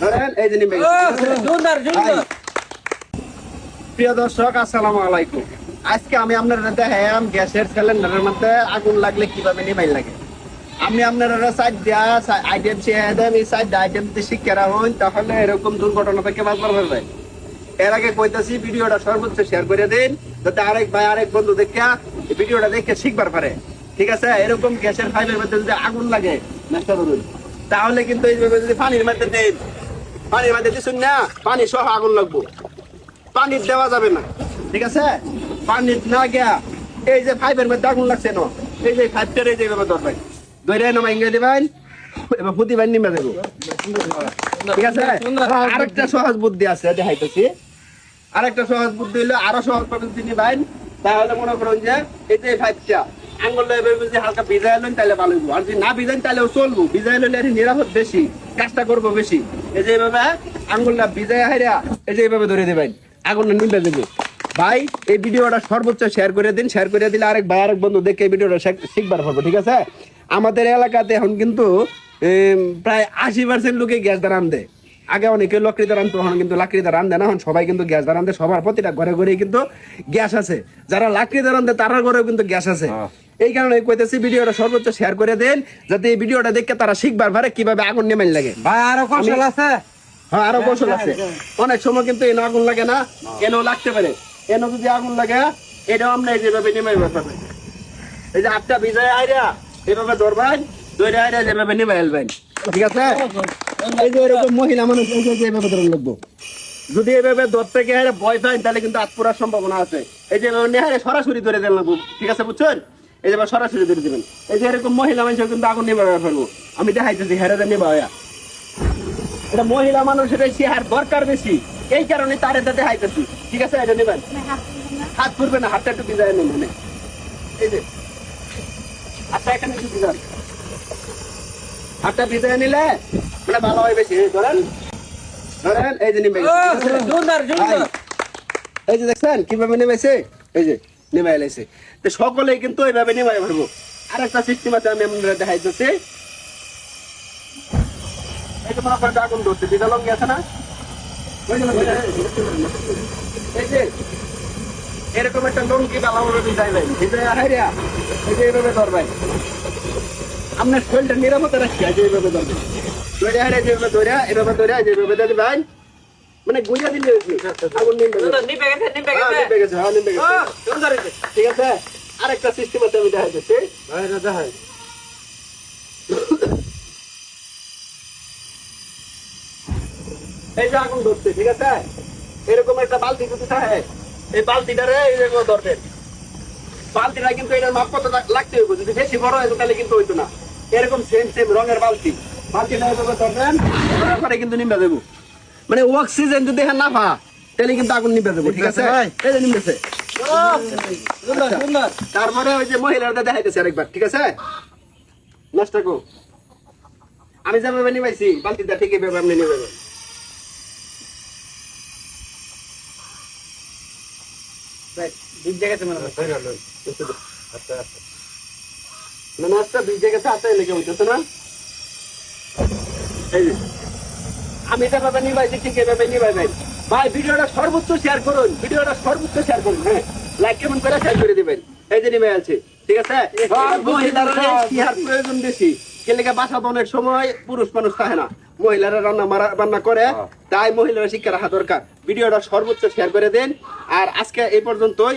ধরেন এই যে নিমে প্রিয় দর্শক আসসালামু আলাইকুম। আজকে আমি আপনারা দেখাইলাম গ্যাসের সিলিন্ডারের মধ্যে আগুন লাগলে কিভাবে নিভাই লাগে। আমি আপনারা সাইড দেয়া আইটেম শেয়ার দেন, এই সাইড আইটেম যদি শিক্ষারা হন তাহলে এরকম দুর্ঘটনা থেকে বাঁচবার পারবেন। এর আগে কইতাছি ভিডিওটা সর্বোচ্চ শেয়ার করে দিন, যাতে আরেক ভাই আরেক বন্ধু দেখে ভিডিওটা দেখে শিখবার পারে। ঠিক আছে, এরকম গ্যাসের পাইপের মধ্যে যদি আগুন লাগে নষ্ট করুন, তাহলে কিন্তু এইভাবে যদি পানির মধ্যে দেন, পানির মধ্যে দিচ্ছেন না, পানি সহ আগুন লাগবো, পানি দেওয়া যাবে না। ঠিক আছে, পানি না গিয়া এই যে পাইপের মধ্যে আগুন লাগছে না, এই যে পাইপটার এই যে ধরবেন, ধরে নামা ইংরেজি দিবেন, এবার ফুটি বাইন নিমে দেবো। ঠিক আছে, আরেকটা সহজ বুদ্ধি আছে দেখাইতেছি। আরেকটা সহজ বুদ্ধি হলো আরো সহজ পদ্ধতি নিবেন। তাহলে মনে করুন যে এই যে পাইপটা আঙ্গুল যদি হালকা ভিজাই এলেন তাহলে ভালো হইব, আর যদি না ভিজাইন তাহলেও চলবো। ভিজাই এলে নিরাপদ বেশি, কাজটা করবো বেশি। এই যে এইভাবে আঙ্গুলটা ভিজাই হাইরা এই যে এইভাবে ধরে দেবেন, আগুনটা নিভে দেবো। ভাই এই ভিডিওটা সর্বোচ্চ শেয়ার করে দিন, শেয়ার করে দিলে আরেক ভাই আরেক বন্ধু দেখে এই ভিডিওটা শিখবার পারবো। ঠিক আছে, আমাদের এলাকাতে এখন কিন্তু প্রায় 80% লোকে গ্যাস দ্বারা রান্ধে। আগে অনেকে লকড়িতে রান্ধতো, এখন কিন্তু লাকড়িতে রান্ধে না, এখন সবাই কিন্তু গ্যাস দ্বারা রান্ধে। সবার প্রতিটা ঘরে ঘরে কিন্তু গ্যাস আছে। যারা লাকড়িতে রান্ধে তার ঘরেও কিন্তু গ্যাস আছে। এই কারণে কইতেছি ভিডিওটা সর্বোচ্চ শেয়ার করে দেন, যাতে এই ভিডিওটা দেখে তারা শিখবার পারে কিভাবে আগুন নেমেন লাগে। ভাই আরো কৌশল আছে? হ্যাঁ, আরো কৌশল আছে। অনেক সময় কিন্তু এনে আগুন লাগে না, এনেও লাগতে পারে। এনে যদি আগুন লাগে এটাও আমরা যেভাবে নেমে পারবেন। এই যে হাতটা ভিজায় আইরা এভাবে ধরবেন, ধরে আইরা যেভাবে নেমে এলবেন। ঠিক আছে, এই যে এরকম মহিলা মানুষ এইভাবে ধরুন লাগবো। যদি এভাবে ধরতে গিয়ে ভয় পান তাহলে কিন্তু হাত পুরার সম্ভাবনা আছে। এই যে নেহারে সরাসরি ধরে দেন লাগবো। ঠিক আছে, বুঝছেন? এই যে সরাসরি ধরে দেবেন। এই যে এরকম মহিলা মানুষ কিন্তু আগুন নেমে ফেলবো। আমি দেখাইতেছি হেরে নেবা। এটা মহিলা মানুষের চেহার দরকার বেশি, এই কারণে তার এটা দেখাইতেছি। ঠিক আছে, এটা নেবেন, হাত পুরবে না, হাতটা একটু ভিজায় নেন। মানে এই যে হাতটা এখানে একটু ভিজান, হাতটা ভিজায় নিলে মানে ভালো হয় বেশি। ধরেন ধরেন এই যে নেমে এই যে দেখছেন কিভাবে নেমেছে, এই যে নেমে এলাইছে। তো সকলেই কিন্তু এইভাবে নেমাই পারবো। আর একটা সিস্টেম আছে, আমি আপনারা দেখাইতেছি। এই যে মনে করেন আগুন ধরছে, বিজা লঙ্গি আছে না, এই যে এরকম একটা লঙ্গি ভালোভাবে ভিজাই ভাই, ভিজাই হাইরা এই যে এইভাবে ধরবেন। আপনার শরীরটা নিরাপত্তা রাখি, এইভাবে ধরবেন, ধরে হাইরা যেভাবে ধরে এভাবে ধরে যেভাবে ধরে ভাই, মানে গুঁজা দিলে আগুন নিবে গেছে। হ্যাঁ, নিবে গেছে। ঠিক আছে, আরেকটা সিস্টেম আছে, আমি দেখাইতেছি। দেখাই এই যে আগুন ধরছে। ঠিক আছে, এরকম একটা বালতি যদি থাকে, এই বালতিটারে এইরকম ধরবেন। বালতিটা কিন্তু এটার মাপ কত লাগতে হইব, যদি বেশি বড় হয় তাহলে কিন্তু হইতো না। এরকম সেম সেম রঙের বালতি, বালতিটা এভাবে ধরবেন, তারপরে কিন্তু নিমে দেবো। মানে অক্সিজেন যদি না পা তাহলে কিন্তু আগুন নিভে দেবো। ঠিক আছে, এই যে নিমেছে। তারপরে ওই যে মহিলাদের দেখাইতেছে আরেকবার। ঠিক আছে, নষ্ট কো আমি যেভাবে নিবাইছি বালতিটা ঠিক এইভাবে আপনি নিবে। আমি যেভাবে নিবাইছি ঠিক এইভাবে নিবাইবেন। ভাই ভিডিওটা সর্বোচ্চ শেয়ার করুন, ভিডিওটা সর্বোচ্চ শেয়ার করুন। হ্যাঁ, লাইক কেমন করে শেয়ার করে দিবেন। এই যে নিবে আছে। ঠিক আছে, প্রয়োজন বেশি, কেলেকা বাসা অনেক সময় পুরুষ মানুষ থাকে না, মহিলারা রান্না করে, তাই মহিলারা শিক্ষা রাখা দরকার। ভিডিওটা সর্বোচ্চ শেয়ার করে দেন। আর আজকে এই পর্যন্তই।